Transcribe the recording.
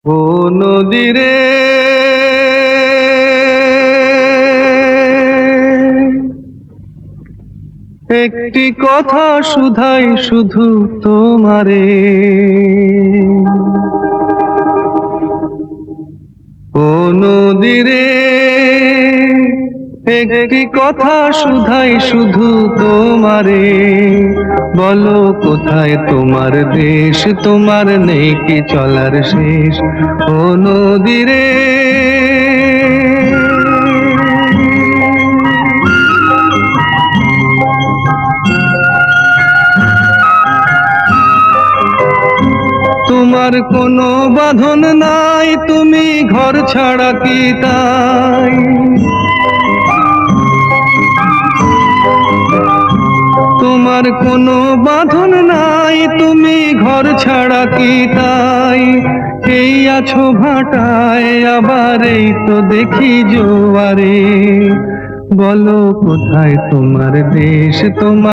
ও নদীরে একটি কথা শুধাই শুধু তোমারে। ও নদীরে একটি কথা শুধাই শুধু তোমারে। বলো কোথায় তোমার দেশ, তোমার নেই কি চলার শেষ। ও নদীরে তোমার কোনো বাঁধন নাই, তুমি ঘর ছাড়া কি তাই। তোমার কোনো বাঁধন নাই, তুমি ঘর ছাড়া কি তাই। এই আছো ভাটায়, আবার এই তো দেখি জোয়ারে। বলো কোথায় তোমার দেশ, তোমার